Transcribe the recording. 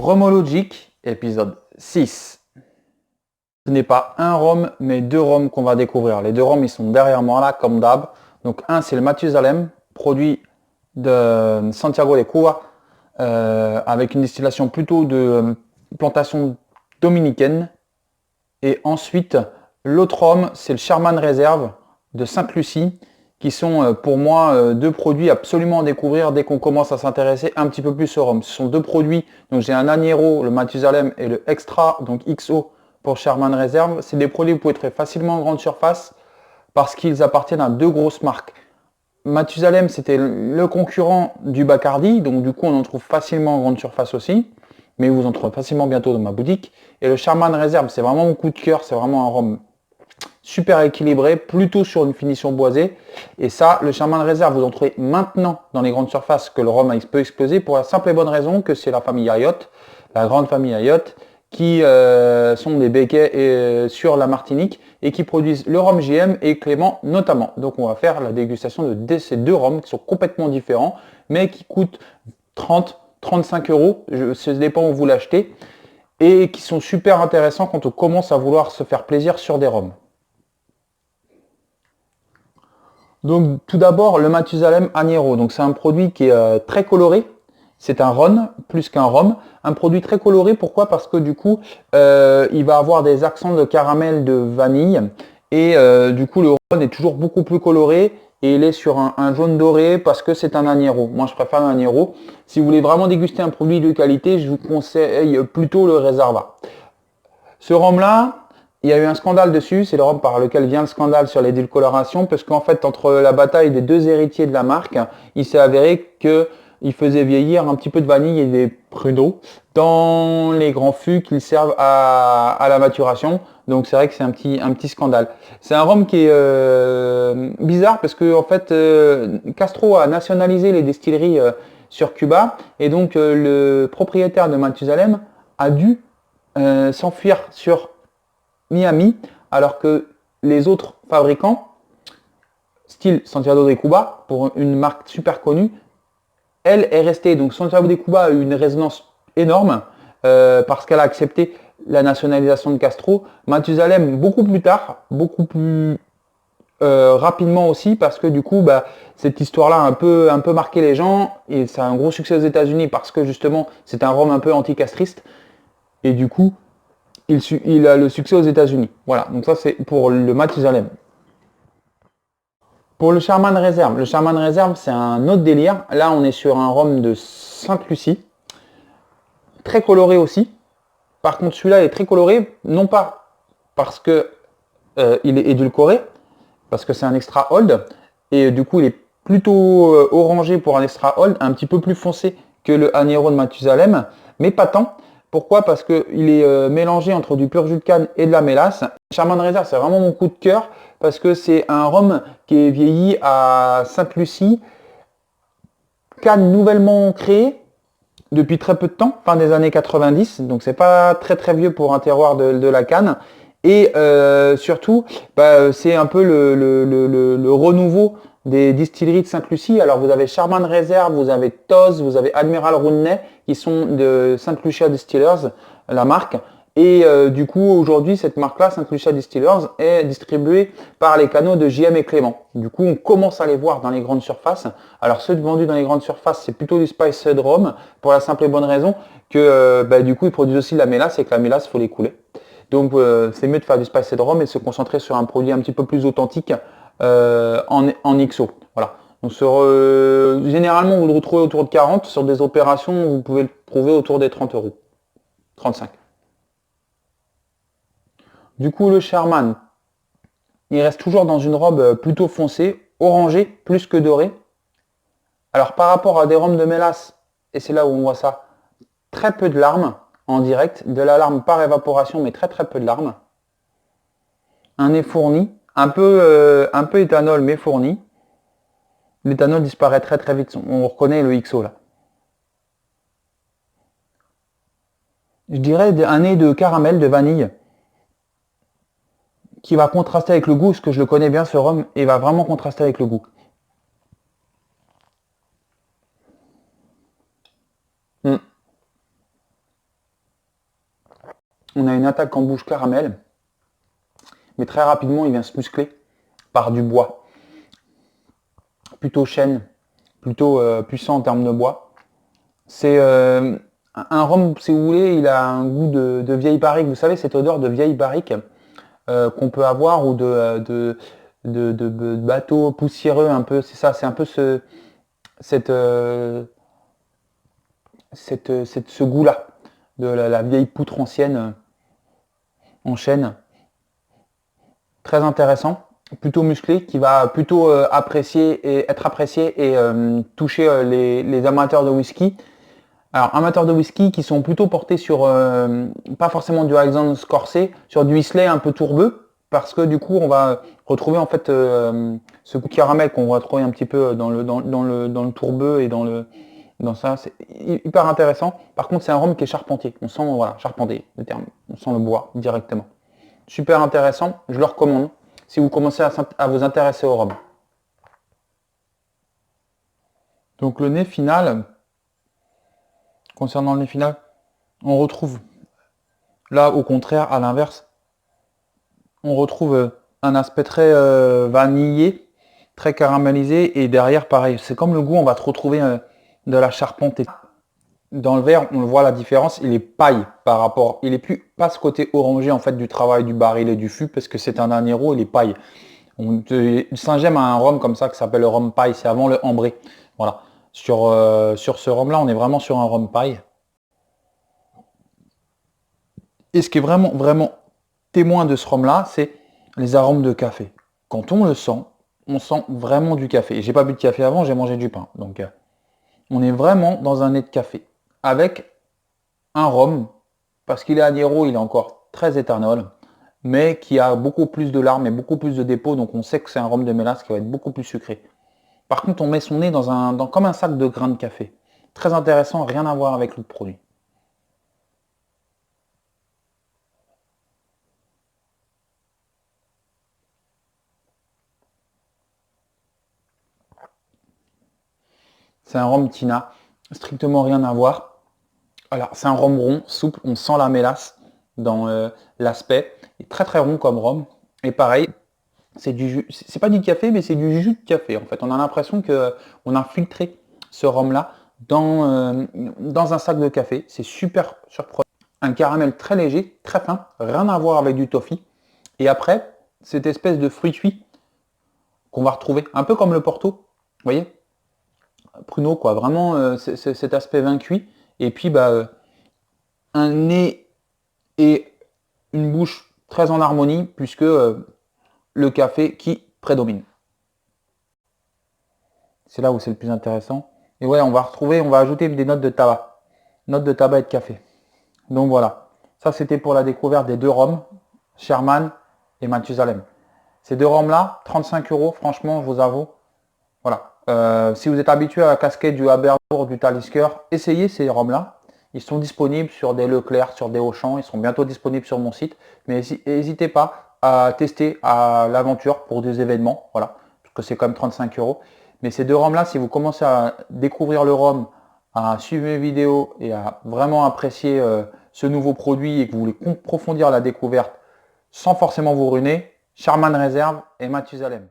Romologic, épisode 6. Ce n'est pas un rhum, mais deux rhums qu'on va découvrir. Les deux rhums, ils sont derrière moi là, comme d'hab. Donc un, c'est le Mathusalem, produit de Santiago de Cuba, avec une distillation plutôt de plantation dominicaine. Et ensuite, l'autre rhum, c'est le Sherman Reserve de Sainte-Lucie, qui sont pour moi deux produits absolument à découvrir dès qu'on commence à s'intéresser un petit peu plus au rhum. Ce sont deux produits, donc j'ai un Agnero, le Mathusalem, et le Extra, donc XO pour Sherman Reserve. C'est des produits que vous pouvez trouver facilement en grande surface parce qu'ils appartiennent à deux grosses marques. Mathusalem, c'était le concurrent du Bacardi, donc du coup on en trouve facilement en grande surface aussi, mais vous en trouvez facilement bientôt dans ma boutique. Et le Sherman Reserve, c'est vraiment mon coup de cœur, c'est vraiment un rhum super équilibré, plutôt sur une finition boisée. Et ça, le Sherman Reserve, vous en trouvez maintenant dans les grandes surfaces que le rhum peut exploser pour la simple et bonne raison que c'est la famille Ayotte, la grande famille Ayotte, qui sont des béquets sur la Martinique et qui produisent le rhum JM et Clément notamment. Donc on va faire la dégustation de ces deux rhums qui sont complètement différents, mais qui coûtent 30-35 euros, ça dépend où vous l'achetez, et qui sont super intéressants quand on commence à vouloir se faire plaisir sur des rhums. Donc tout d'abord le Mathusalem Agnero, donc c'est un produit qui est très coloré, c'est un ron plus qu'un rhum, un produit très coloré, pourquoi? Parce que du coup il va avoir des accents de caramel, de vanille, et du coup le ron est toujours beaucoup plus coloré et il est sur un jaune doré parce que c'est un Agnero. Moi je préfère l'Agnero. Si vous voulez vraiment déguster un produit de qualité, je vous conseille plutôt le Reserva. Ce rhum là, il y a eu un scandale dessus, c'est le rhum par lequel vient le scandale sur l'édulcoration, parce qu'en fait, entre la bataille des deux héritiers de la marque, il s'est avéré qu'il faisait vieillir un petit peu de vanille et des pruneaux dans les grands fûts qu'ils servent à la maturation. Donc c'est vrai que c'est un petit scandale. C'est un rhum qui est bizarre parce que en fait, Castro a nationalisé les distilleries sur Cuba, et donc le propriétaire de Mathusalem a dû s'enfuir sur Miami, alors que les autres fabricants, style Santiago de Cuba, pour une marque super connue, elle est restée. Donc Santiago de Cuba a eu une résonance énorme parce qu'elle a accepté la nationalisation de Castro. Mathusalem beaucoup plus tard, beaucoup plus rapidement aussi, parce que du coup cette histoire-là a un peu marqué les gens et ça a un gros succès aux États-Unis parce que justement c'est un rhum un peu anticastriste et du coup il a le succès aux États-Unis. Voilà, donc ça c'est pour le Mathusalem. Pour le Sherman Reserve, c'est un autre délire. Là, on est sur un rhum de Sainte-Lucie, très coloré aussi. Par contre, celui-là est très coloré, non pas parce que il est édulcoré, parce que c'est un extra old, et du coup, il est plutôt orangé pour un extra old, un petit peu plus foncé que le Agnero de Mathusalem, mais pas tant. Pourquoi? Parce qu'il est mélangé entre du pur jus de canne et de la mélasse. Sherman Reserve, c'est vraiment mon coup de cœur parce que c'est un rhum qui est vieilli à Sainte-Lucie, canne nouvellement créée depuis très peu de temps, fin des années 90, donc c'est pas très vieux pour un terroir de la canne. Et surtout, c'est un peu le renouveau des distilleries de Sainte-Lucie. Alors vous avez Sherman Reserve, vous avez Toz, vous avez Admiral Rouney qui sont de Saint Lucia Distillers, la marque. Et du coup aujourd'hui cette marque-là, Saint Lucia Distillers, est distribuée par les canaux de JM et Clément. Du coup on commence à les voir dans les grandes surfaces. Alors ceux vendus dans les grandes surfaces, c'est plutôt du spiced rum pour la simple et bonne raison que du coup ils produisent aussi de la mélasse et que la mélasse faut l'écouler. Donc c'est mieux de faire du spiced rum et de se concentrer sur un produit un petit peu plus authentique en XO. Voilà. Donc généralement vous le retrouvez autour de 40, sur des opérations vous pouvez le trouver autour des 30 euros. 35. Du coup le Sherman, il reste toujours dans une robe plutôt foncée, orangée plus que dorée. Alors par rapport à des rhums de mélasse, et c'est là où on voit ça, très peu de larmes en direct, de la larme par évaporation, mais très peu de larmes. Un nez fourni, un peu éthanol mais fourni. L'éthanol disparaît très vite, on reconnaît le XO là. Je dirais un nez de caramel, de vanille, qui va contraster avec le goût, parce que je le connais bien ce rhum, et va vraiment contraster avec le goût. on a une attaque en bouche caramel, mais très rapidement, il vient se muscler par du bois. Plutôt chêne, plutôt puissant en termes de bois. C'est un rhum, si vous voulez, il a un goût de vieille barrique. Vous savez, cette odeur de vieille barrique qu'on peut avoir ou de bateau poussiéreux un peu. C'est ça, c'est un peu ce goût-là de la vieille poutre ancienne en chêne. Très intéressant, plutôt musclé, qui va plutôt être apprécié et toucher les amateurs de whisky. Alors, amateurs de whisky qui sont plutôt portés sur, pas forcément du Alexandre Scorsese, sur du Islay un peu tourbeux, parce que du coup, on va retrouver en fait ce goût caramel qu'on va trouver un petit peu dans le tourbeux et dans ça. C'est hyper intéressant. Par contre, c'est un rhum qui est charpentier. On sent, voilà, charpentier, le terme. On sent le bois directement. Super intéressant, je le recommande si vous commencez à vous intéresser au rhum. Donc le nez final, concernant le nez final, on retrouve, là au contraire, à l'inverse, on retrouve un aspect très vanillé, très caramélisé, et derrière pareil, c'est comme le goût, on va retrouver de la charpente. Dans le verre, on le voit la différence, il est paille par rapport, il est plus pas ce côté orangé en fait du travail du baril et du fût, parce que c'est un anéro, il est paille. Saint-Gemme a un rhum comme ça qui s'appelle le rhum paille, c'est avant le ambré. Voilà. Sur ce rhum là, on est vraiment sur un rhum paille. Et ce qui est vraiment, vraiment témoin de ce rhum-là, c'est les arômes de café. Quand on le sent, on sent vraiment du café. Et j'ai pas bu de café avant, j'ai mangé du pain. Donc, on est vraiment dans un nez de café. Avec un rhum, parce qu'il est anéro, il est encore très éthanol, mais qui a beaucoup plus de larmes et beaucoup plus de dépôt. Donc, on sait que c'est un rhum de mélasse qui va être beaucoup plus sucré. Par contre, on met son nez comme un sac de grains de café. Très intéressant, rien à voir avec l'autre produit. C'est un rhum Tina, strictement rien à voir. Alors, c'est un rhum rond, souple, on sent la mélasse dans l'aspect. Il est très très rond comme rhum. Et pareil, c'est pas du café, mais c'est du jus de café en fait. On a l'impression qu'on a filtré ce rhum-là dans un sac de café. C'est super surprenant. Un caramel très léger, très fin, rien à voir avec du toffee. Et après, cette espèce de fruit cuit qu'on va retrouver, un peu comme le Porto, vous voyez, pruneau quoi, vraiment cet aspect vin cuit. Et puis un nez et une bouche très en harmonie puisque le café qui prédomine. C'est là où c'est le plus intéressant. Et ouais, on va ajouter des notes de tabac. Notes de tabac et de café. Donc voilà. Ça, c'était pour la découverte des deux rhums, Sherman et Mathusalem. Ces deux rhums-là, 35 €, franchement, je vous avoue. Voilà. Si vous êtes habitué à la casquette du Haberbourg, du Talisker, essayez ces rhums-là. Ils sont disponibles sur des Leclerc, sur des Auchan. Ils sont bientôt disponibles sur mon site. Mais n'hésitez pas à tester à l'aventure pour des événements. Voilà. Parce que c'est quand même 35 €. Mais ces deux rhums-là, si vous commencez à découvrir le rhum, à suivre mes vidéos et à vraiment apprécier ce nouveau produit et que vous voulez approfondir la découverte sans forcément vous ruiner, Sherman Reserve et Mathusalem.